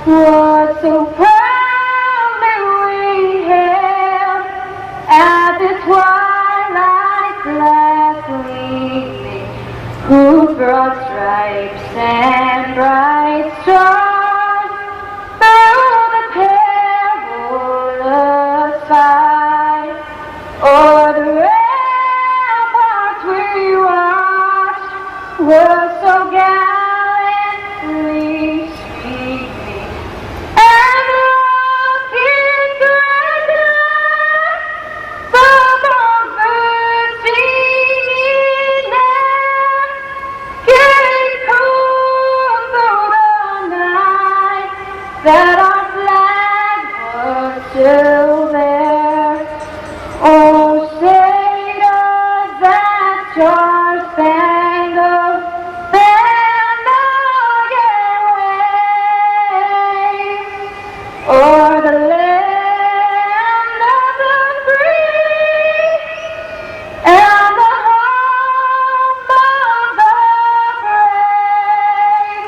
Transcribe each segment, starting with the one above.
was so proudly we hailed at the twilight's last gleaming, who brought stripes and bright stars through the perilous fight. O'er the ramparts we watched were so gallantly streaming, and rockets regular from our bursting inland gave proof through the night that our flag was still there. Oh, say does that star-spangled banner yet wave o'er the land of the free and the home of the brave?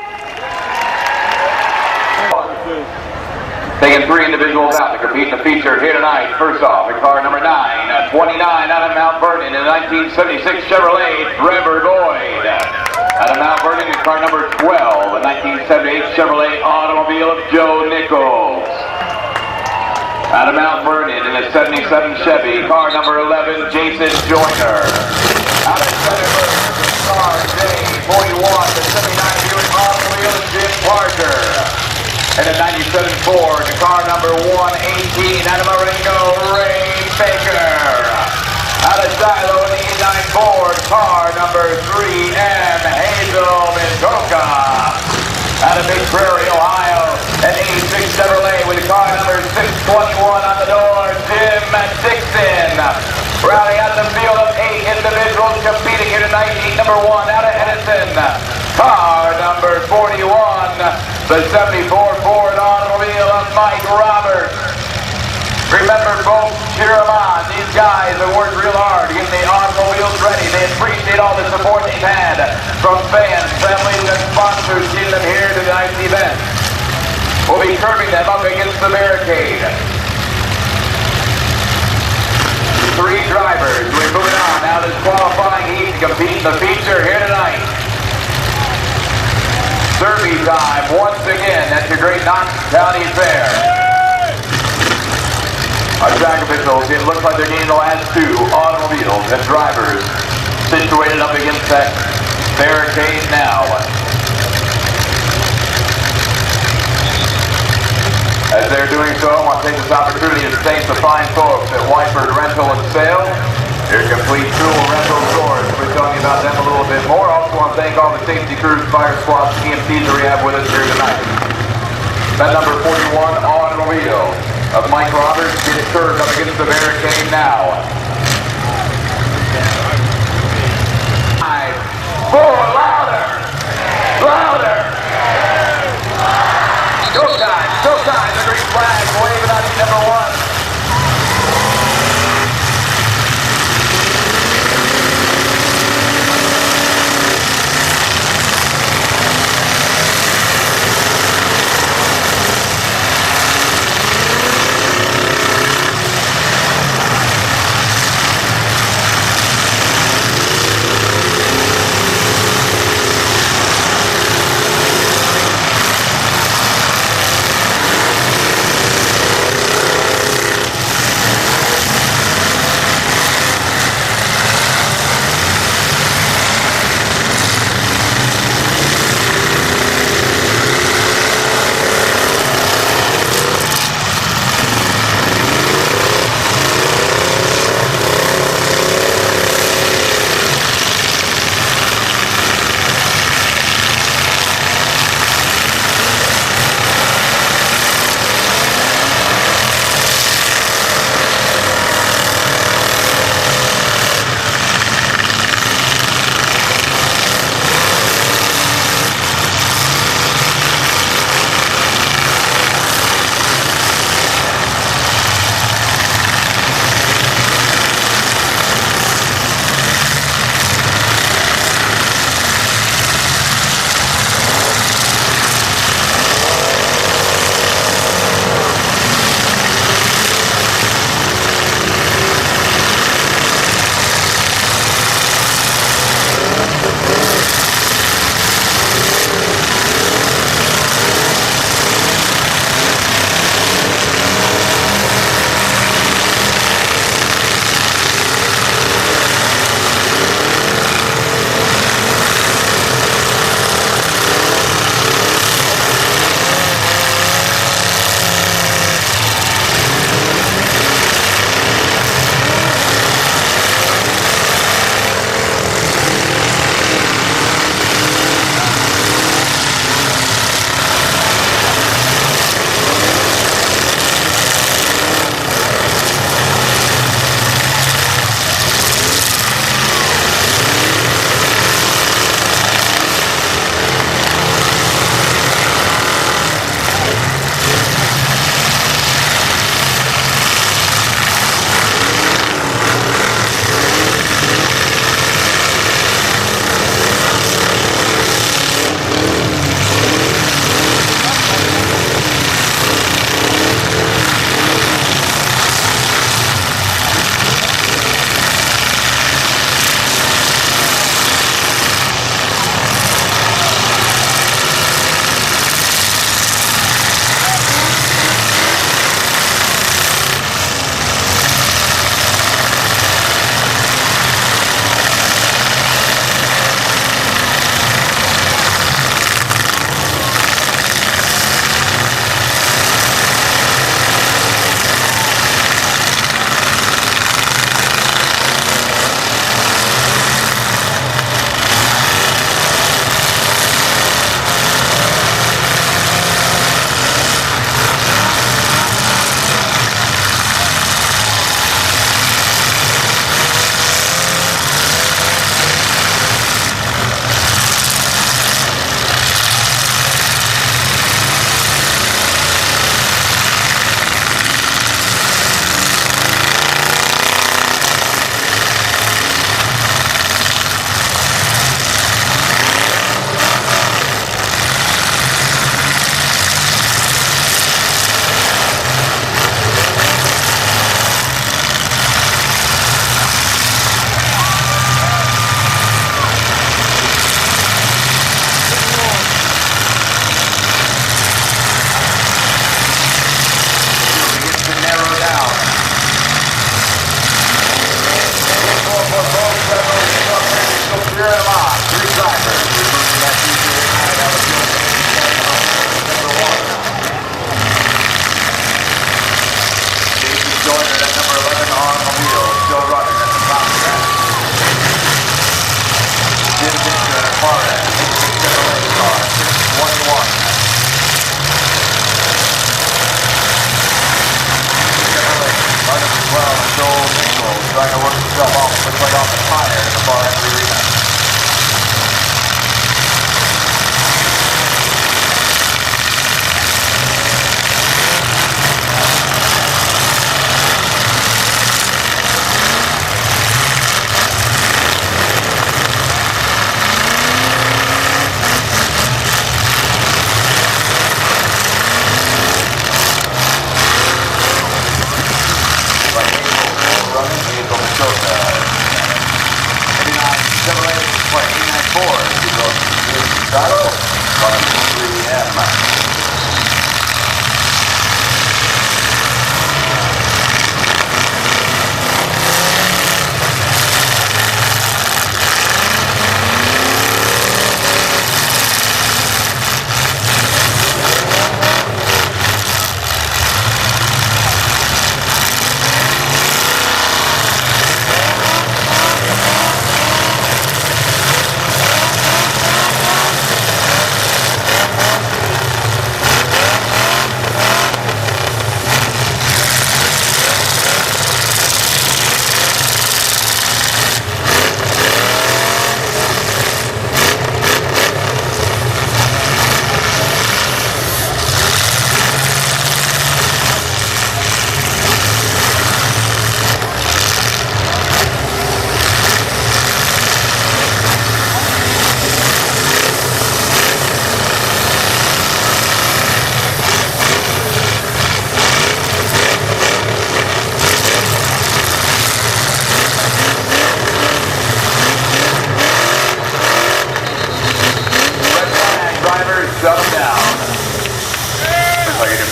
Taking 3 individuals out to compete in the feature here tonight. First off, in car number 9, 29 out of Mount Vernon in a 1976 Chevrolet, Trevor Boyd. Out of Mount Vernon in car number 12, a 1978 Chevrolet automobile of Joe Nichols. Out of Mount Vernon in a 77 Chevy, car number 11, Jason Joyner. Out of Centerburg in car J41, the 79 Buick automobile of Jim Parker. And a 97 Ford, car number 118, out of Marengo, Ray Baker. Out of Shiloh, an 89 Ford, car number 3M, Hazel Mendoza. Out of Big Prairie, Ohio, an 86 Chevrolet with car number 621 on the door, Jim Dixon. Rounding out the field of 8 individuals competing here tonight, heat number 1 out of Edison, car number 41. The 74 Ford automobile of Mike Roberts. Remember, folks, cheer them on. These guys have worked real hard to get the automobiles ready. They appreciate all the support they've had from fans, families, and sponsors getting them here to tonight's event. We'll be curbing them up against the barricade. 3 drivers. We're moving on now this qualifying heat to compete in the feature here tonight. Derby time once again at the Great Knox County Fair. Our track officials, it looks like they're getting the last 2 automobiles and drivers situated up against that barricade now. As they're doing so, I want to take this opportunity to thank the fine folks at Wyford Rental and Sale, your complete tool rental stores. We're telling you about them a little bit more. Also want to thank all the safety crews, fire squads, EMTs that we have with us here tonight. That number 41 automobile of Mike Roberts gets curved up against the barricade now. 5, 4, louder! Louder! Go time, the green flag waving on number 1.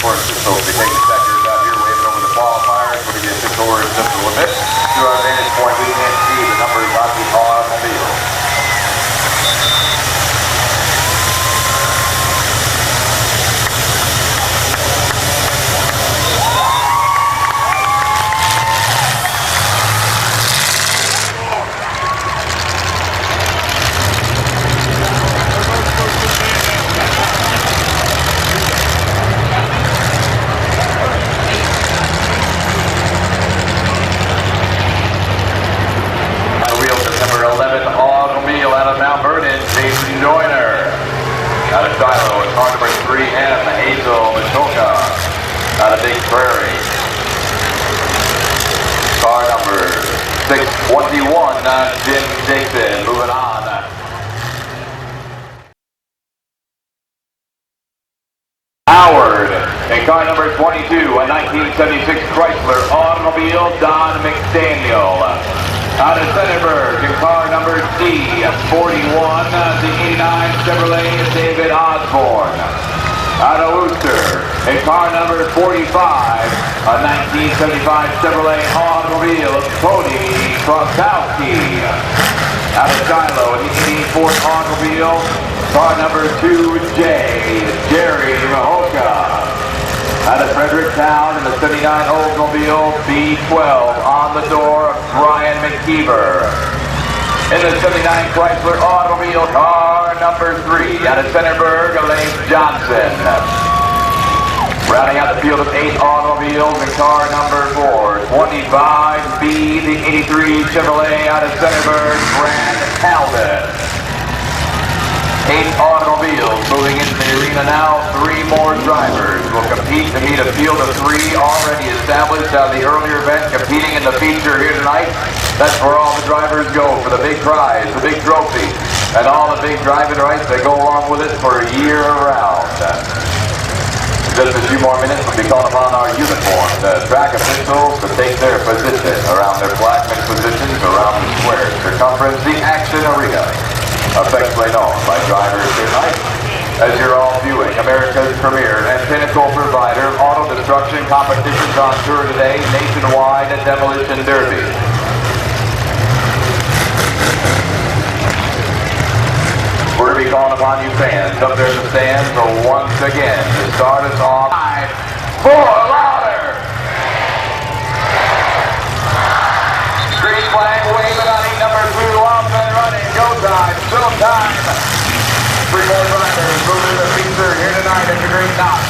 for Cisco to be taking sectors out here, waving over the qualifiers. We'll give you official words just a little bit. Through our vantage point, we can't see the numbers on the automobile. Out of Shiloh, it's car number 3M, Hazel Matoka, out of Big Prairie. Car number 621, Jim Jason, moving on. Howard, in car number 22, a 1976 Chrysler automobile, Don McDaniel. Out of Centerburg, in car number C41, the 89 Chevrolet David Osborne. Out of Worcester, in car number 45, a 1975 Chevrolet automobile, Cody Krosowski. Out of Shiloh, in the 88 Ford automobile, car number 2J, Jerry Mahoka. Out of Fredericktown, in the 79 Oldsmobile B12, on the door, Brian McKeever. In the 79 Chrysler automobile, car number 3, out of Centerburg, Elaine Johnson. Rounding out the field of 8 automobiles in car number 4, 25B, the 83 Chevrolet, out of Centerburg, Grant Talbot. 8 automobiles moving into the arena now. 3 more drivers will compete to meet a field of 3 already established out of the earlier event competing in the feature here tonight. That's where all the drivers go for the big prize, the big trophy, and all the big driving rights that go along with it for a year around. In just a few more minutes, we'll be calling upon our uniformed track officials to take their position around their flagman positions around the square circumference, the action arena, affectionately known by drivers tonight as you're all viewing America's premier and pinnacle provider of auto destruction competitions on tour today, Nationwide Demolition Derby. We're going to be calling upon you fans up there in the stands once again to start us off. 5, 4, louder! Green flag waving on heat number 2, off and running, go time, showtime. 3 more drivers moving to the feature here tonight at the Great Knox.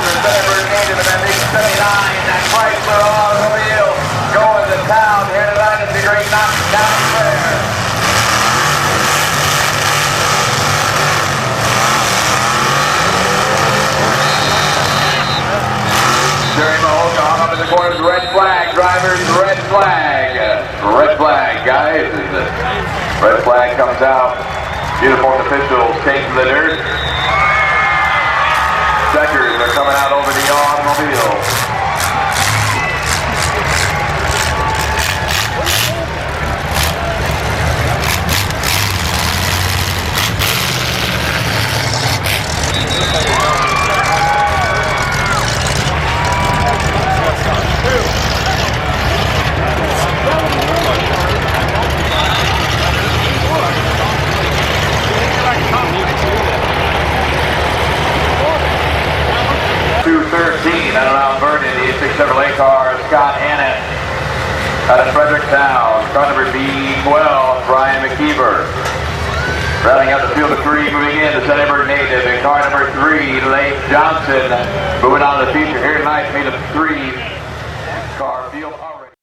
the Center native in that big 79, that Chrysler automobile going to town here tonight at the great Knox County Fair. Jerry Mahoney up in the corners, red flag, drivers, red flag. Red flag, guys. Red flag comes out. Uniformed officials take to the dirt. Checkers are coming out over the automobile. Out of Mount Vernon, the 86 Chevrolet car, Scott Annett. Out of Fredericktown, car number B12, Brian McKeever. Rounding out the field of three, moving in, the Edinburgh native, in car number 3, Lake Johnson. Moving on to the feature here tonight, made of 3-car field already.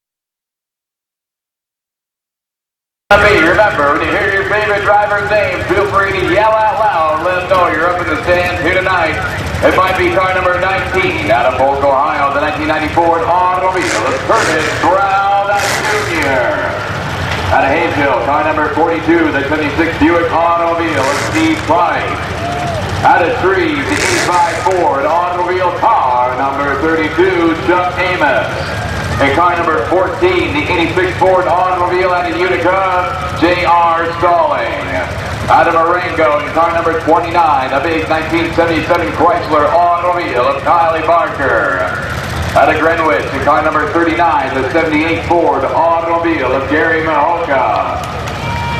Remember, when you hear your favorite driver's name, feel free to yell out loud. Let them know you're up in the stands here tonight. It might be car number 19 out of Polk, Ohio, the 1990 Ford automobile of Curtis Brown Jr. Out of Hayesville, car number 42, the 76 Buick automobile of Steve Price. Out of Trees, the 85 Ford automobile car number 32, Chuck Amos. And car number 14, the 86 Ford automobile out of Utica, J.R. Stalling. Out of Marengo, in car number 29, a big 1977 Chrysler automobile of Kylie Barker. Out of Greenwich, in car number 39, the 78 Ford automobile of Gary Mahoka.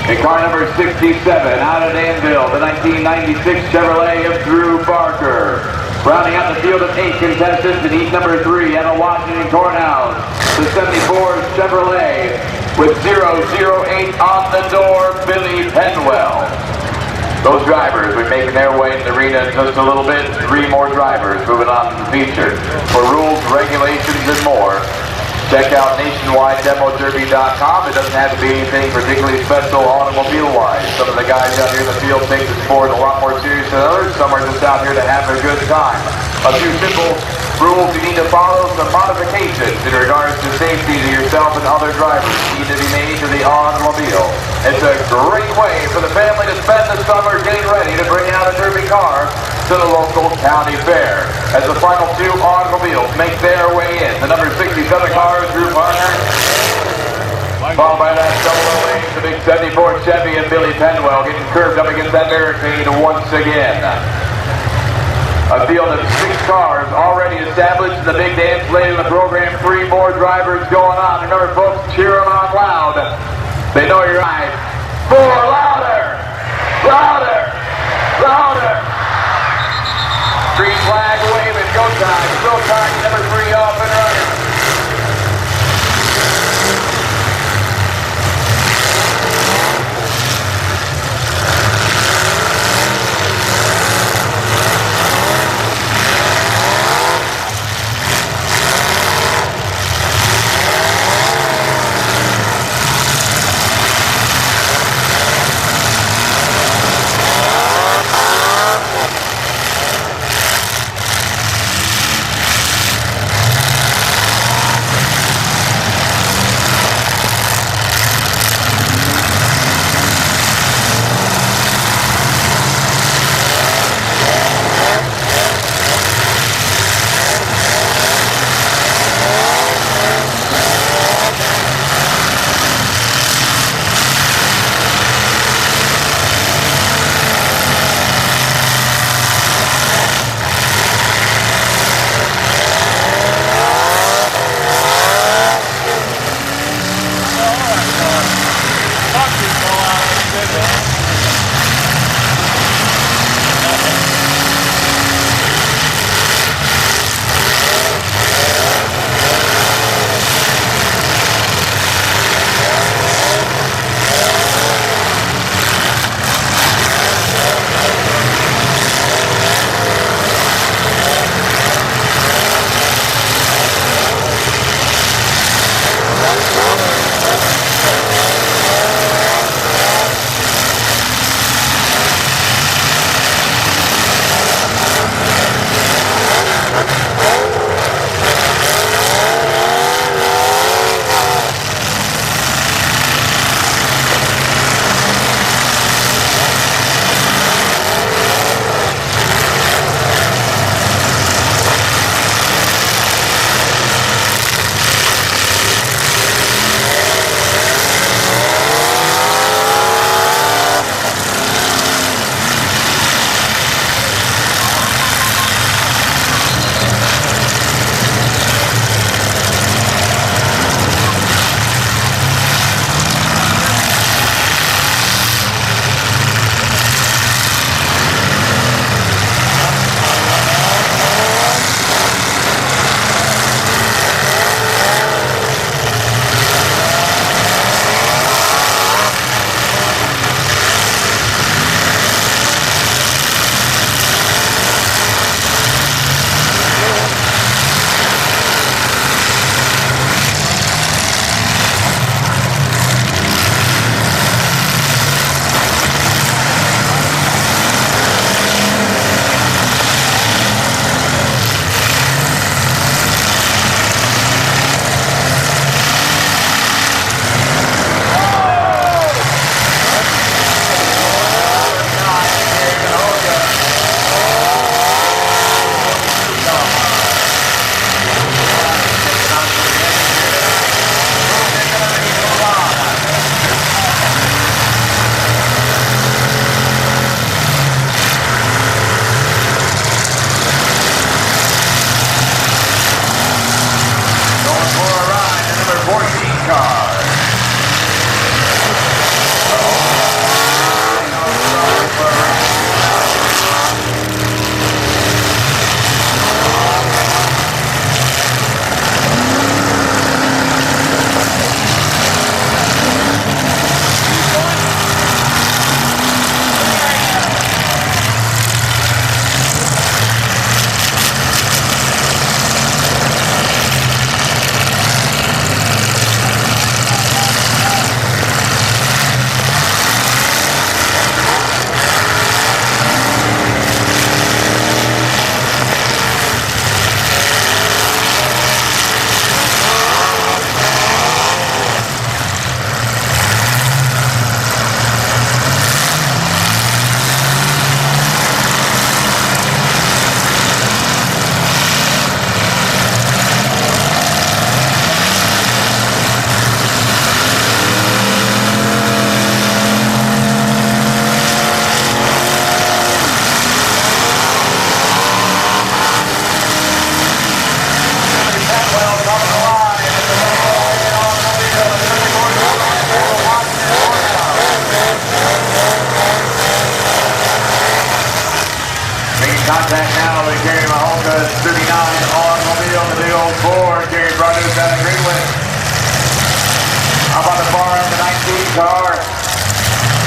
In car number 67, out of Danville, the 1996 Chevrolet of Drew Barker. Rounding out the field of 8 contestants in heat number 3 out of Washington Courthouse, the 74 Chevrolet with 008 on the door, Billy Penwell. Those drivers will be making their way in the arena in just a little bit. 3 more drivers moving on to the feature. For rules, regulations, and more, check out nationwidedemoderby.com. It doesn't have to be anything particularly special automobile-wise. Some of the guys out here in the field take the sport a lot more serious than others. Some are just out here to have a good time. A few simple rules you need to follow, some modifications in regards to safety to yourself and other drivers need to be made to the automobile. It's a great way for the family to spend the summer getting ready to bring out a derby car to the local county fair. As the final 2 automobiles make their way in, the number 67 car, Drew Barker, followed by that 008, the big 74 Chevy and Billy Penwell getting curved up against that barricade once again. A field of 6 cars already established in the big dance late in the program. 3 more drivers going on. Remember, folks, cheer them on loud. They know you're right. 4 louder, louder, louder. Green flag waving. Go time. Go time. Number 3 off and running.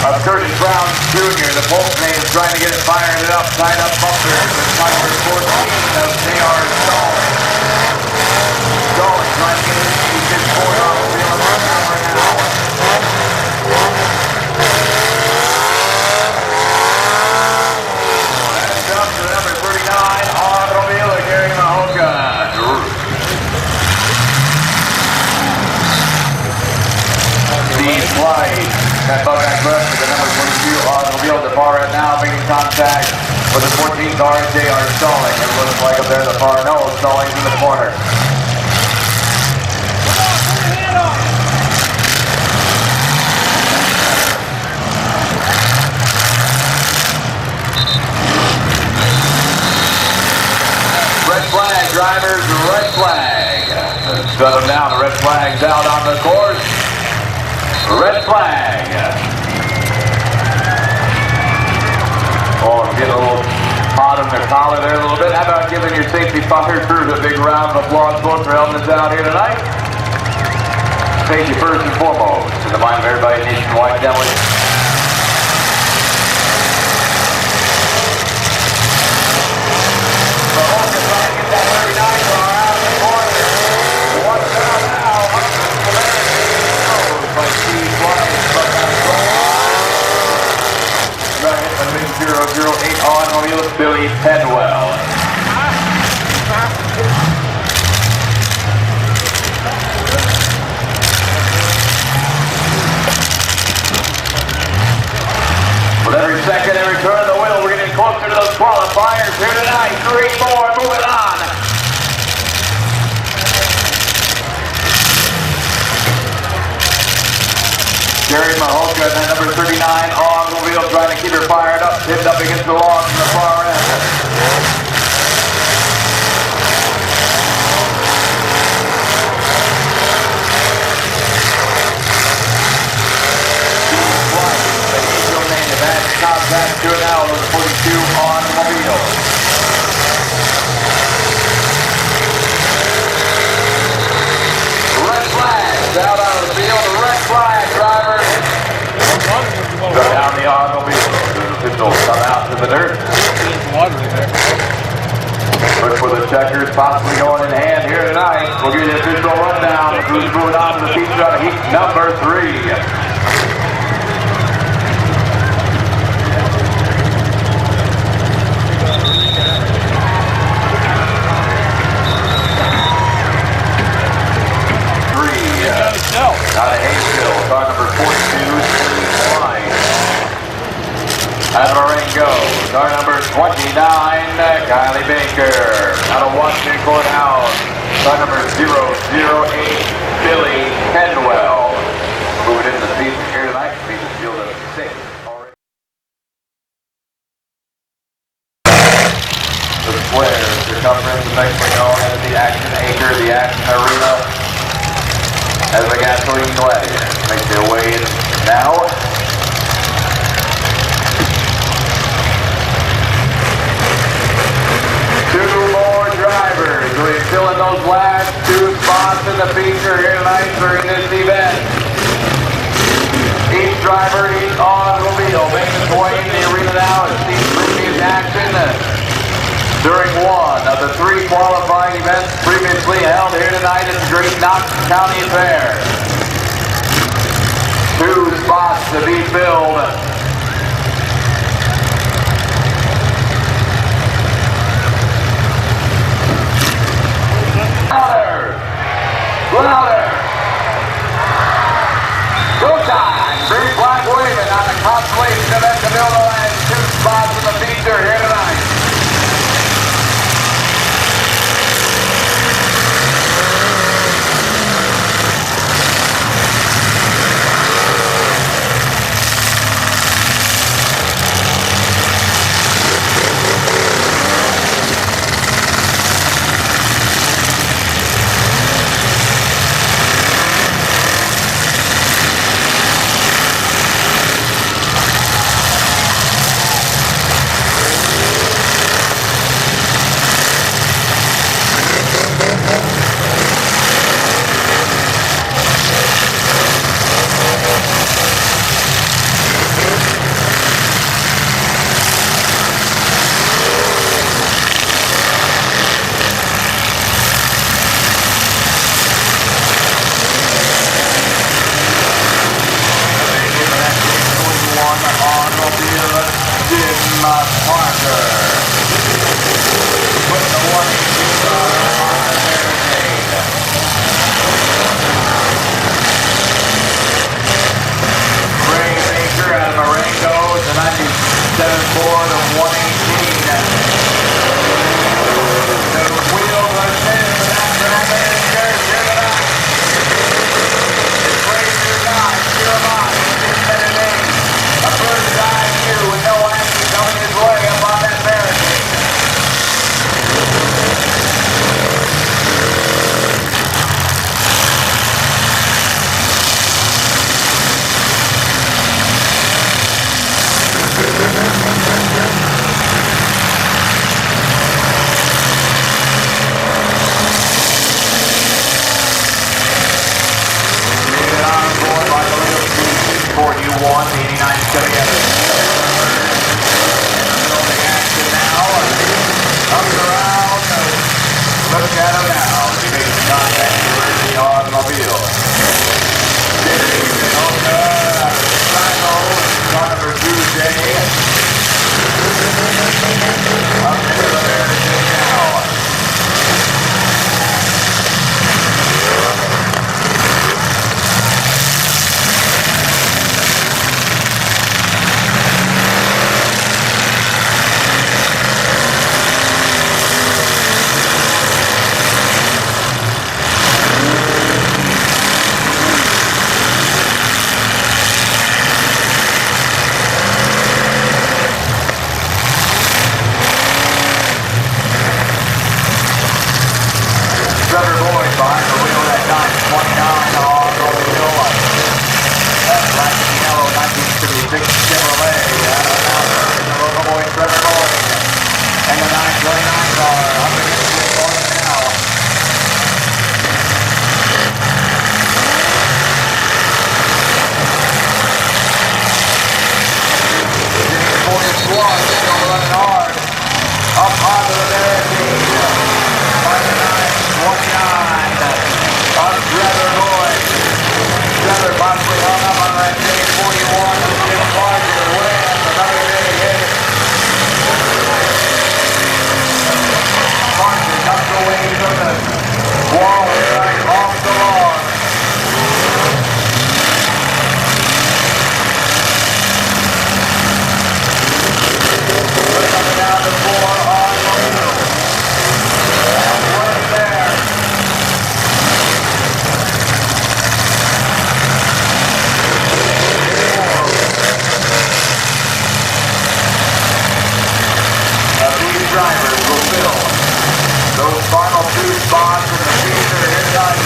of Curtis Brown Jr. The Boltman is trying to get it fired up, tied up bumper. With number 14 of J.R. Stalling. Stalling trying to get it. He's just poured off the wheel of the camera now. That comes to number 39, Automobile of Gary Mahoka. Steve White. That Buckeye left with the number 22 Automobile at the far end now, making contact with the 14 car, J.R. Stalling. It looks like up there at the far end. No, Stalling's in the corner. Red flag, drivers, red flag. Shut them down, the red flag's out on the course. Red flag. Oh, I'm getting a little hot in the collar there a little bit. How about giving your safety fire crews a big round of applause for helping us out here tonight? Safety first and foremost, in the mind of everybody nationwide, gentlemen. Automobile Billy Pedwell. With every second, every turn of the wheel, we're getting closer to those qualifiers here tonight. 3 more, moving on. Gary Mahoka, that number 39 Automobile, trying to keep her fired up, pinned up against the log from the far end. The Angel name of that contact to it now with the 42 Automobile. Red flag out on the field. Red flag, driver. Go down the automobile. The officials come out to the dirt. Look for the checkers possibly going in hand here tonight. We'll give you the official rundown. Who's moving on to the feature on heat number 3. Out of Hayesville, car number 42, Line. Out of Marengo, car number 29, Kylie Baker. Out of Washington Courthouse, car number 008, Billy Pedwell. Moving into the season here tonight, season field of 6 already. The square circumference is actually known as the Action Acre, the Action Arena. As the gasoline gladiators make their way in now. 2 more drivers. We're filling those last 2 spots in the feature here tonight during this event. Each driver, each automobile making its way in the arena now and sees previous action during one of the 3 qualifying events previously held here tonight at the Great Knox County Fair. 2 spots to be filled. Louder! Louder! Go time! Green flag waving on the constellation of Escondido and 2 spots in the feature here tonight. coming out of building action now. Comes around. Look at him now. He makes contact with the automobile. Number 2 J. Up into the barricade now. Trevor Boyd behind the wheel at 929 on the wheel. That black and yellow 1966 Chevrolet out of Mount the local boy Trevor Boyd. And the 929 car up against the corner now. James Boyd Slug still running hard. Up onto the barricade. Trevor Boyd. Trevor possibly hung up on that day 41. Jim Parker wins another day hit. Parker comes away from the wall right off the lawn. Coming down to 4 on the wheel. One there. Drivers will fill those final 2 spots in the future inside the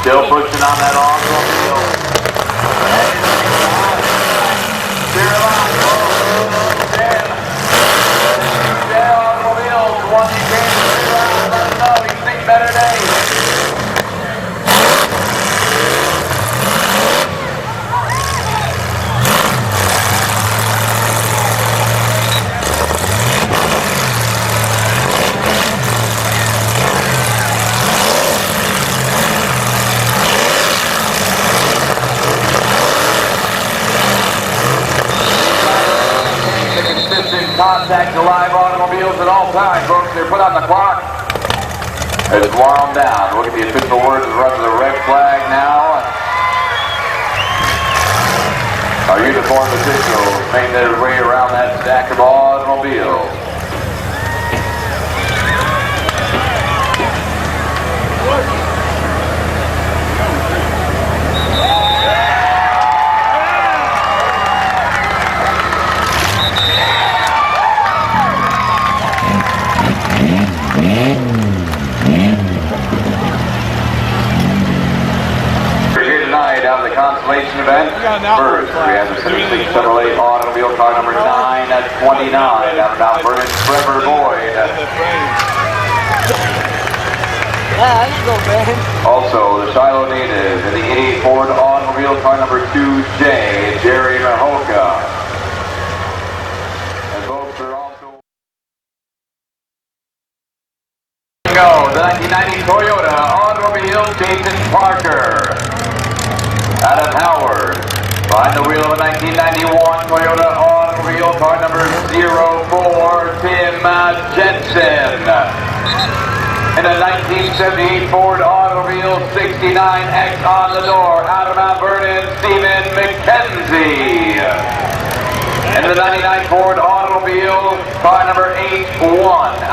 Still pushing on that automobile. Clear line. Automobiles, one he came to clear line. Let him know he's seen better days. contact to live automobiles at all times, folks. They're put on the clock. It's wound down. Look at the official words of the red flag now. Our uniformed officials make their way around that stack of automobiles. Consolation event. First, we have the 76 Chevrolet automobile car number 9 at 29 out of Mount Vernon, Trevor Boyd. Also, the Shiloh native in the 88 Ford automobile car number 2J, Jerry Mahoka. And both are also go the 1990 Toyota automobile, Jason Parker. Adam Howard, behind the wheel of a 1991 Toyota automobile, car number 04, Tim Jensen. In a 1978 Ford automobile, 69X on the door, out of Mount Vernon, Stephen McKenzie. In the 99 Ford automobile, car number 81,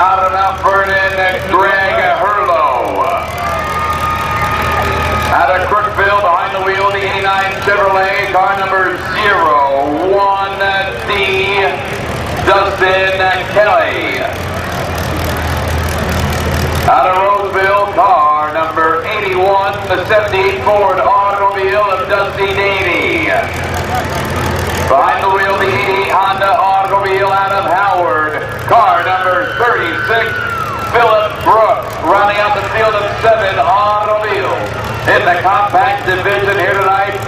out of Mount Vernon, Greg Herlow. Out of Crookville, behind the wheel of the 89 Chevrolet, car number 01D, Dustin Kelly. Out of Roseville, car number 81, the 78 Ford automobile of Dusty Davey. Behind the wheel of the 88 Honda automobile out of Howard, car number 36, Philip Brooks, rounding out the field of 7 automobiles. In the compact division here tonight,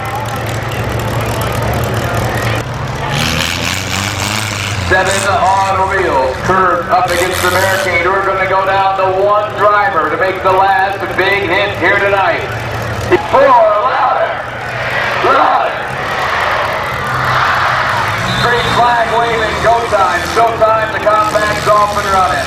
7 automobiles curved up against the barricade. We're going to go down to one driver to make the last big hit here tonight. 4 louder, louder. Green flag waving, go time, showtime. The compact's off and running.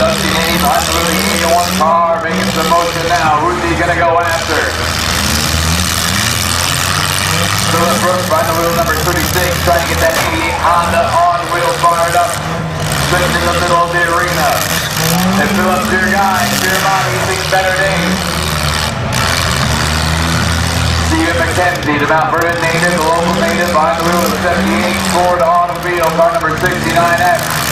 Dusty Davey behind the wheel of the 81 car, making some motion now. Who's he going to go after? Philip Brooks behind the wheel number 36, trying to get that 88 Honda on wheel fired up. Sitting in the middle of the arena. And Philip's your guy, your mom, he's seen better days. Stephen McKenzie, the Mount Vernon native, the local native, behind the wheel of the 78 Ford automobile, car number 69X.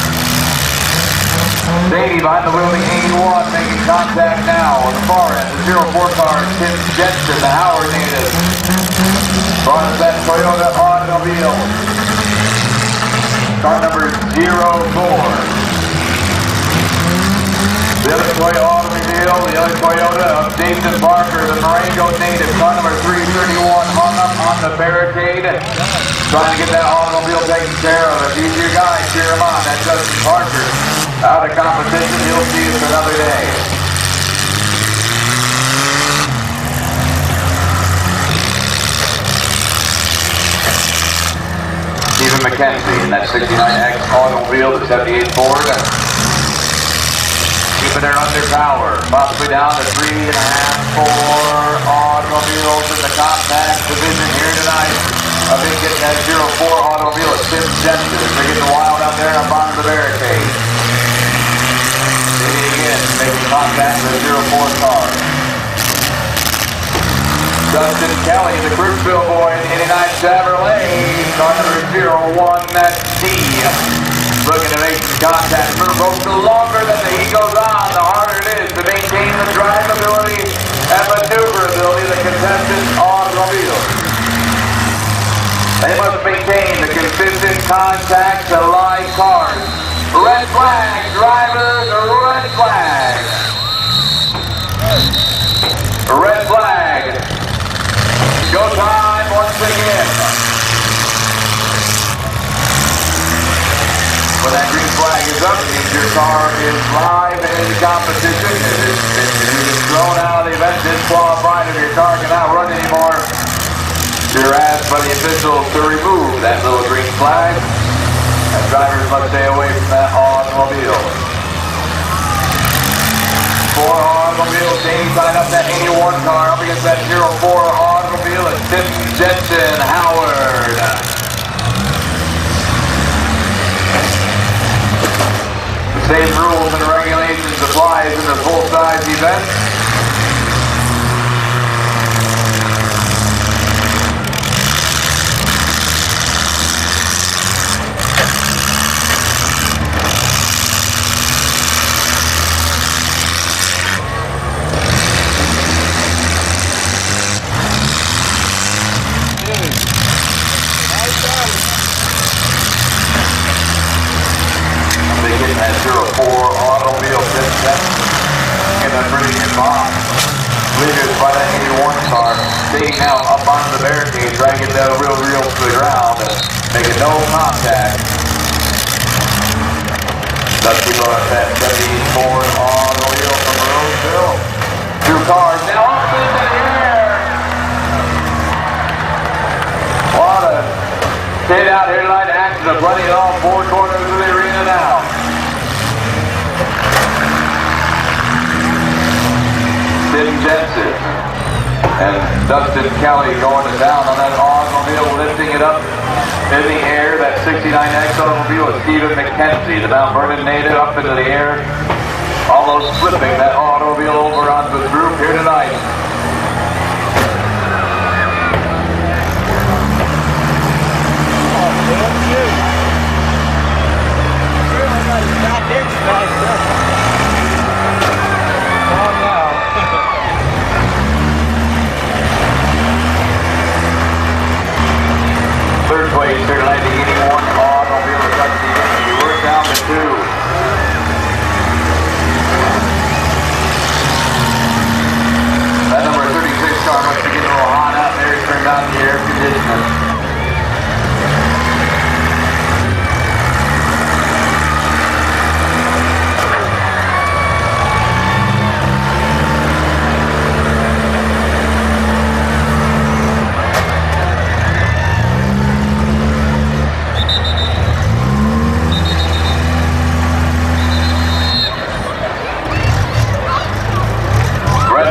Davey behind the wheel of the 81, making contact now on the far end. The 04 car, Tim Jensen, the Howard native. Front of that Toyota automobile. Car number 04. The other Toyota automobile, the other Toyota of Jason Parker, the Marengo native, car number 331, hung up on the barricade, trying to get that automobile taken care of. If he's your guy, cheer him on. That's Justin Parker. Out of competition, he'll see us another day. Stephen McKenzie in that 69X automobile, the 78 Ford. keeping her under power. Possibly down to 3.5, 4 automobiles in the compact division here tonight. I think getting that 04 automobile is Tim Jensen. They're getting wild out there up on the barricade. Maybe again, making contact with the 04 car. Dustin Kelly, the Crooksville boy in the 89 Chevrolet, car number 01, that's D. Looking to make some contact. Both the longer that the heat goes on, the harder it is to maintain the drivability and maneuverability of the contestants' automobiles. They must maintain the consistent contact to live cars. Red flag, drivers, red flag. Red flag. Go time once again. When that green flag is up, it means your car is live and in competition. It is thrown out of the event, disqualified. If your car cannot run anymore, you're asked by the officials to remove that little green flag. And drivers must stay away from that automobile. 4 automobiles, James signed up that 81 car up against that 04 automobile at Tim Jensen Howard. Same rules and regulations applies in the full-size event. That 04 automobile Jensen in a pretty good box. Leaders by that 81 car. Staying now up onto the barricade, trying to get that real to the ground. Making no contact. Dusty brought that 74 automobile from Roseville. 2 cars now up in the air. What a hit out here tonight. Action of plenty in all 4 corners of the arena now. Tim Jensen and Dustin Kelly going to town on that automobile, lifting it up in the air. That 69X automobile is Stephen McKenzie, the Mount Vernon native, up into the air, almost flipping that automobile over onto the group here tonight. Third place here tonight, the 81 automobile is up to the we're down to 2. That number 36 car must be getting a little hot out there. He turned on the air conditioner.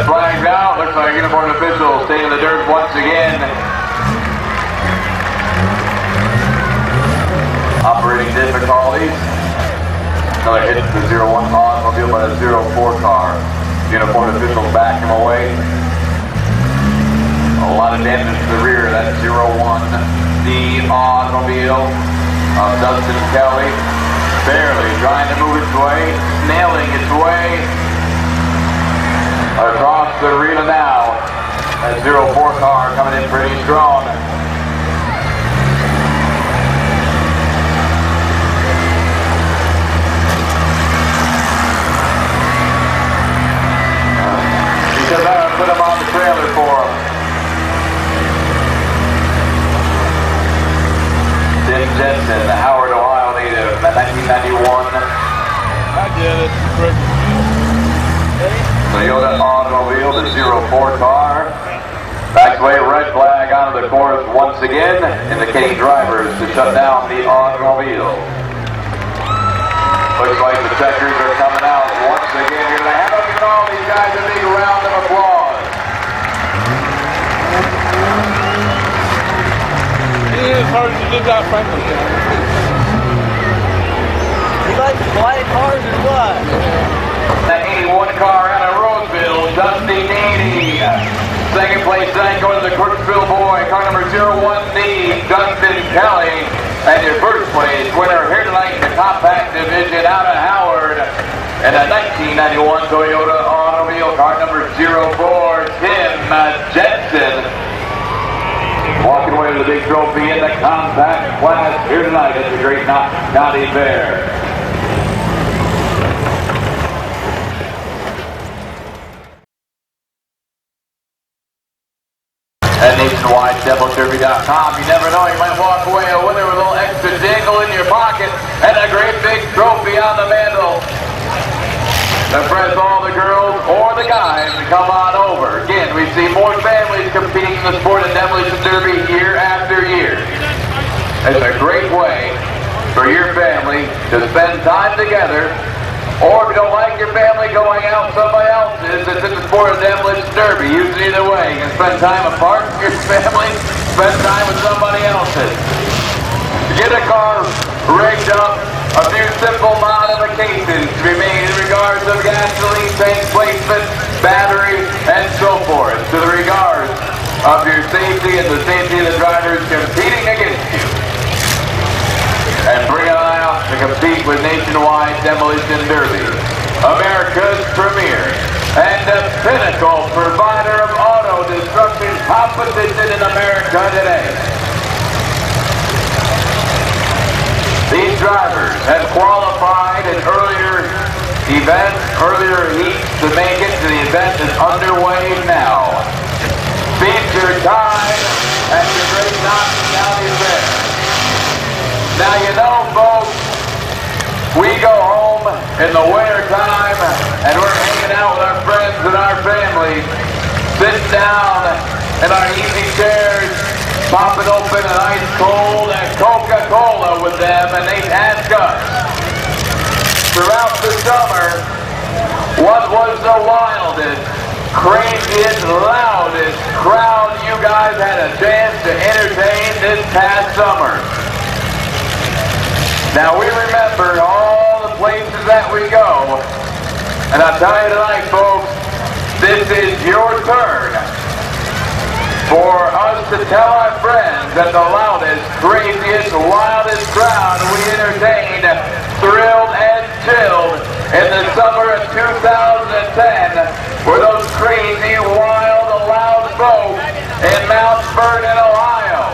Flags out. Looks like uniformed officials stay in the dirt once again. Operating difficulties. Another hit to the 01 automobile by the 04 car. Uniformed officials back him away. A lot of damage to the rear of that 01. The automobile of Dustin Kelly. Barely trying to move its way. Nailing its way across the arena now. That 04 car coming in pretty strong. He said that put him on the trailer for him. Tim Jensen, the Howard, Ohio native, 1991. I did it. Toyota automobile, the 04 car. Backs away, red flag onto the course once again, indicating drivers to shut down the automobile. Looks like the checkers are coming out once again here tonight. How about giving all these guys a big round of applause? It is hard to do that, frankly. You like quiet cars or what? That 81 car out of Roseville, Dusty Needy. Second place tonight going to the Crooksville boy, car number 01D, Dustin Kelly. And your first place winner here tonight in the compact division out of Howard. And a 1991 Toyota automobile, car number 04, Tim Jensen. Walking away with a big trophy in the compact class here tonight at the Great Knox County Fair. At nationwidedemoderby.com, you never know, you might walk away a winner with a little extra jingle in your pocket and a great big trophy on the mantle. Impress all the girls or the guys to come on over. Again, we see more families competing in the sport of demolition derby year after year. It's a great way for your family to spend time together. Or if you don't like your family going out somebody else's, it's in the sport of demolition derby. Use it either way. You can spend time apart from your family, spend time with somebody else's. Get a car rigged up, a few simple modifications to be made in regards of gasoline tank placement, battery, and so forth. To the regards of your safety and the safety of the drivers competing against you. And bring it on out to compete with Nationwide Demolition Derby, America's premier and the pinnacle provider of auto destruction competition in America today. These drivers have qualified in earlier events, earlier heats to make it to the event that's underway now. Feature time at the Great Knox County Fair. Now you know, folks, we go home in the winter time and we're hanging out with our friends and our families, sitting down in our easy chairs, popping open an ice cold and Coca-Cola with them, and they ask us throughout the summer, what was the wildest, craziest, loudest crowd you guys had a chance to entertain this past summer? Now we remember all the places that we go, and I'll tell you tonight, folks, this is your turn for us to tell our friends that the loudest, craziest, wildest crowd we entertained, thrilled and chilled in the summer of 2010 were those crazy, wild, loud folks in Mount Vernon, Ohio.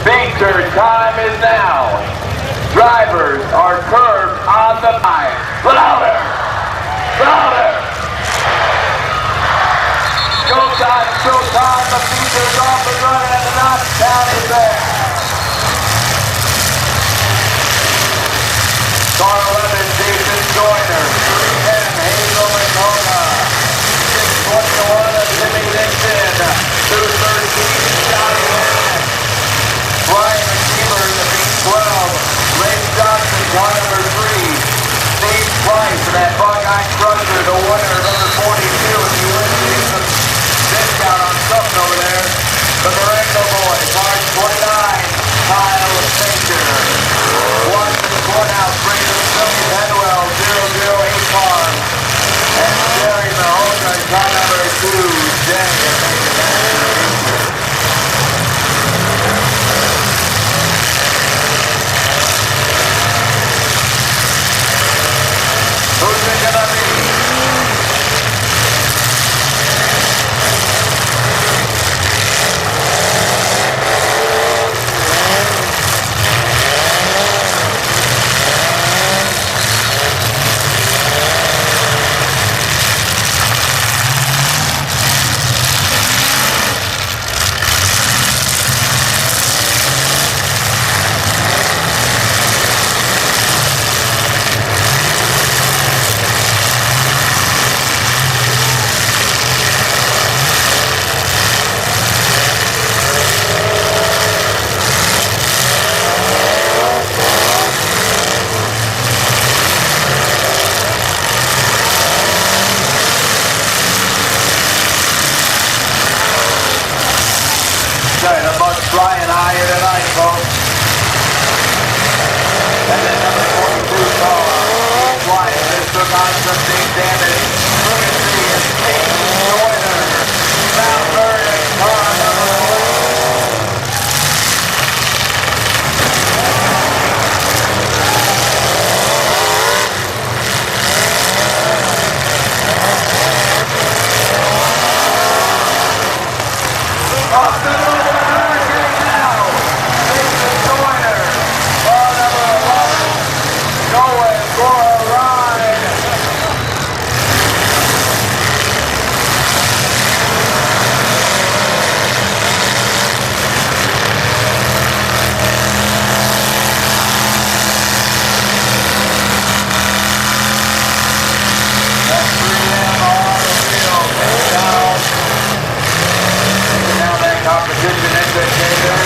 Feature time is now. Drivers are curved on the line. Louder! Louder! Showtime, showtime, the feature's off and running at the Knox County Fair. Car 11, Jason Joyner, 310, Hazel McCona, 621 of Jimmy Nixon, 213, Johnny Henry, Brian McKeever in the B12, Lane Johnson, car number 3, Steve Price in that Buckeye Crusher, the winner of number 42, and he wins some discount on something over there. The Marengo boy, car And then number 42 car, twice, this took on some big damage. Look at this, Joyner, Mount Vernon, car number 1. Off the middle of the hurricane now. Jason Joyner, car number 11, going for a ride. That's 3M on the field. Down that competition indicator.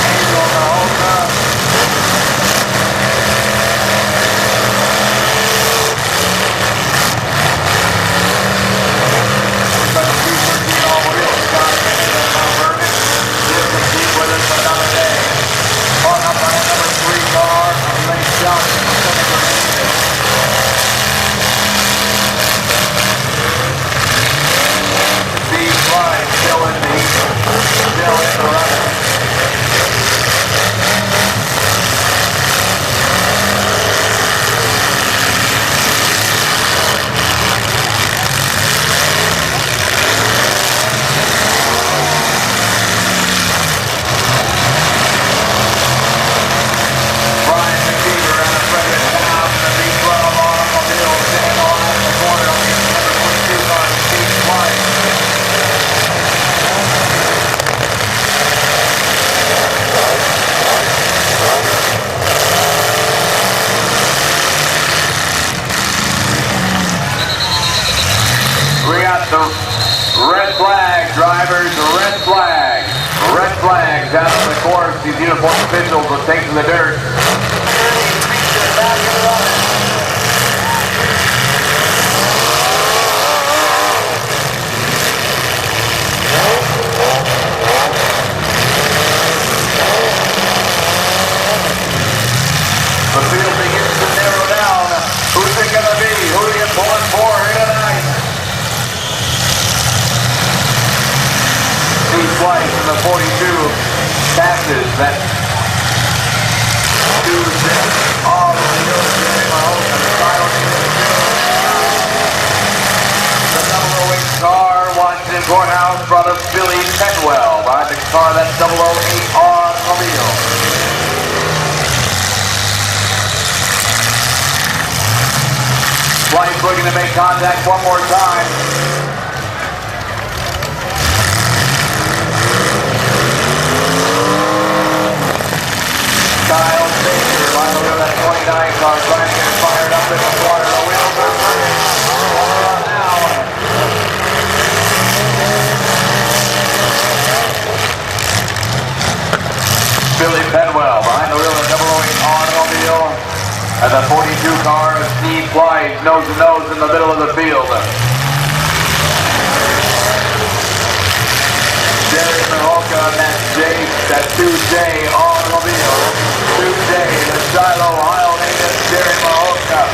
Angel Nahoka. We've got a 213 all wheels. Scott Anderson, Mount Vernon. He'll compete with us another day. Caught up on a number 3 car. Lane Johnson, Senator Davis. Steve Klein still in the heat. Still in the runner. Brian McKeever out of Fredericktown in the B12 automobile staying on in the corner on the number 22 car, Steve Klein. We got the red flag, drivers, red flag. Red flags out on the course. These uniform officials will take to the dirt. The field begins to narrow down. Who's it going to be? Who are you pulling for here tonight? Steve Weiss in the 42 passes that Tuesday. All the field is getting my hope and the final the number 08 car, Washington Courthouse, brought up Billy Penwell behind the car, that's 008 automobile. Flight's looking to make contact one more time. Kyle Baker, line over that 29 car, trying to get fired up in the water. The wheels are turning. Now. Billy Penwell behind the wheel of the 008 automobile. And the 42 car of Steve Clyde, nose to nose in the middle of the field. Jerry Mahoka, that 2J automobile. 2J, the Shiloh, Ohio native, Jerry Mahoka.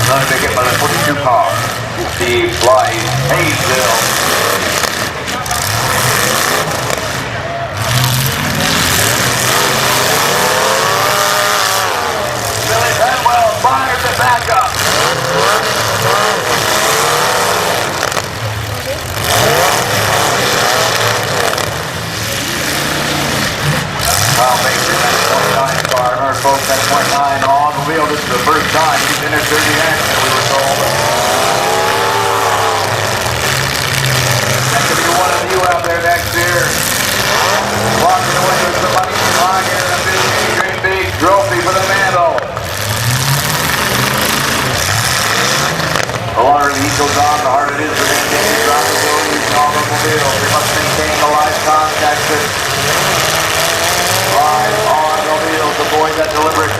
Another big hit by the 42 car. Steve Blythe, Hayesville. Billy Penwell fires it back up. Kyle Baker, that 29 car, North Folk, that 29 automobile. This is the first time he's entered 30 action, we were told. That could be one of you out there next year. Walking away with some money in your pocket and a big trophy for the mantle. The longer the heat goes on, the harder it is to maintain your drivability in automobiles. They must maintain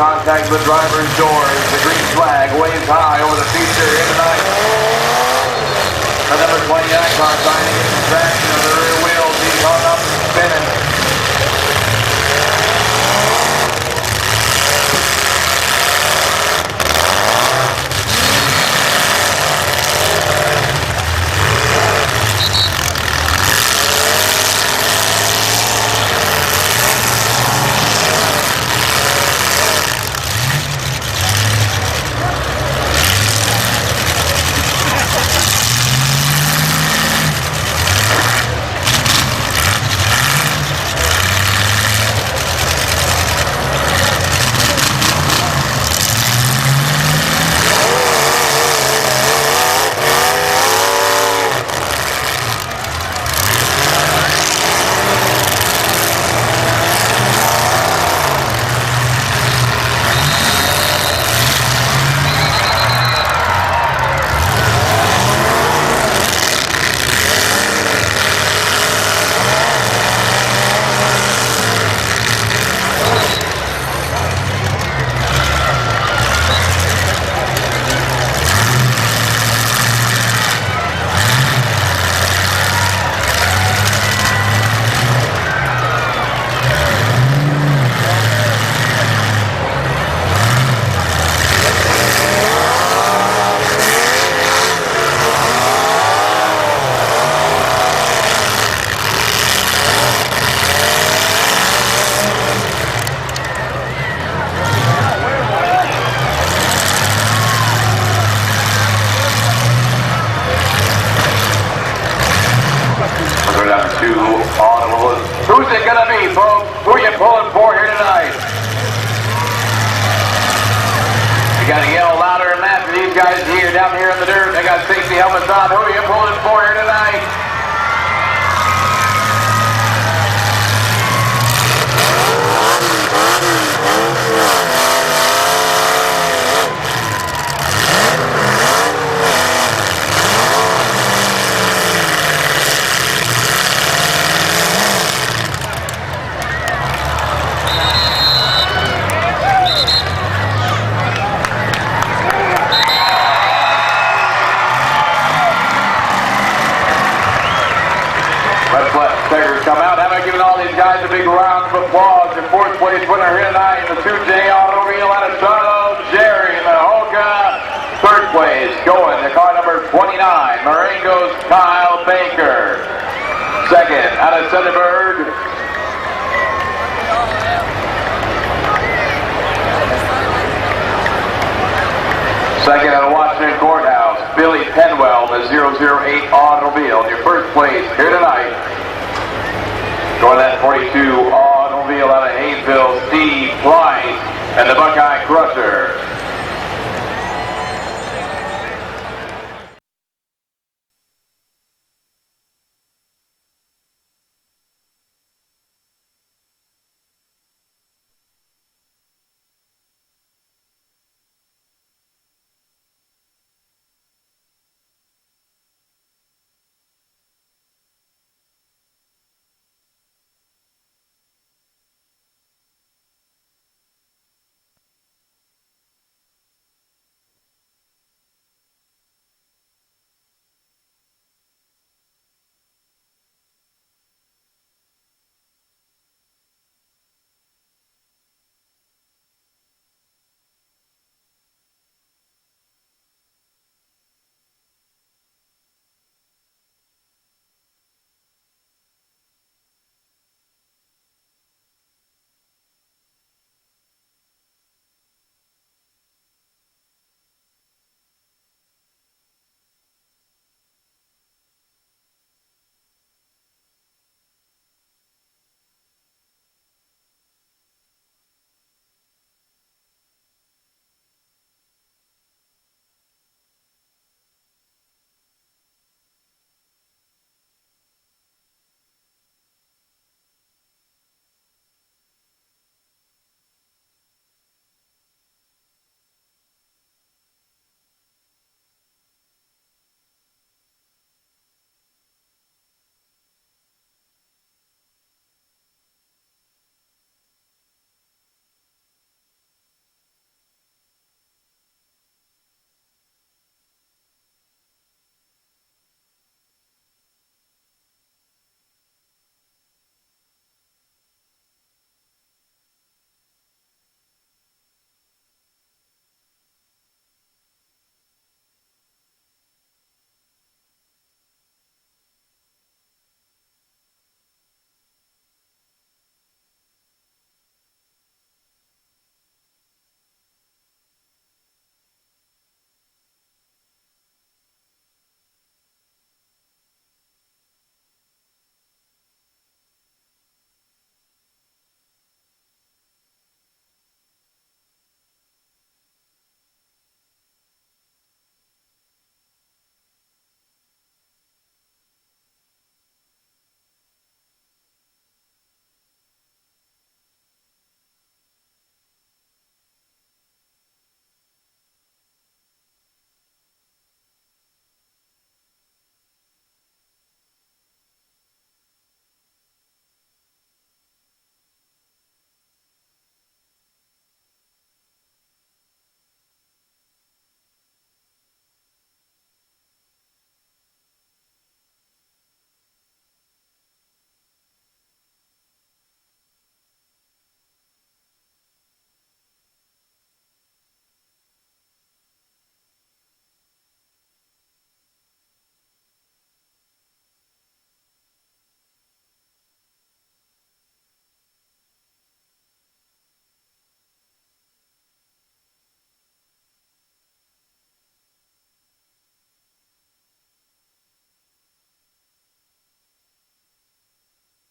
contact with the driver's doors. The green flag waves high over the feature here tonight. The number 29 car trying to get some traction on the rear wheels. He's hung up and spinning. Who's it gonna be, folks? Who are you pulling for here tonight? You gotta yell louder than that for these guys here, down here in the dirt. They got safety helmets on. Who are you pulling for here tonight? Takers come out. How about giving all these guys a big round of applause? Your fourth place winner here tonight in the 2J automobile out of Toronto, Jerry Mahoka. Third place going to car number 29, Marengo's Kyle Baker. Second out of Sunderberg. Second out of Washington Courthouse, Billy Penwell, the 008 automobile. Your first place here tonight. Going that 42 automobile out of Hayesville, Steve Price, and the Buckeye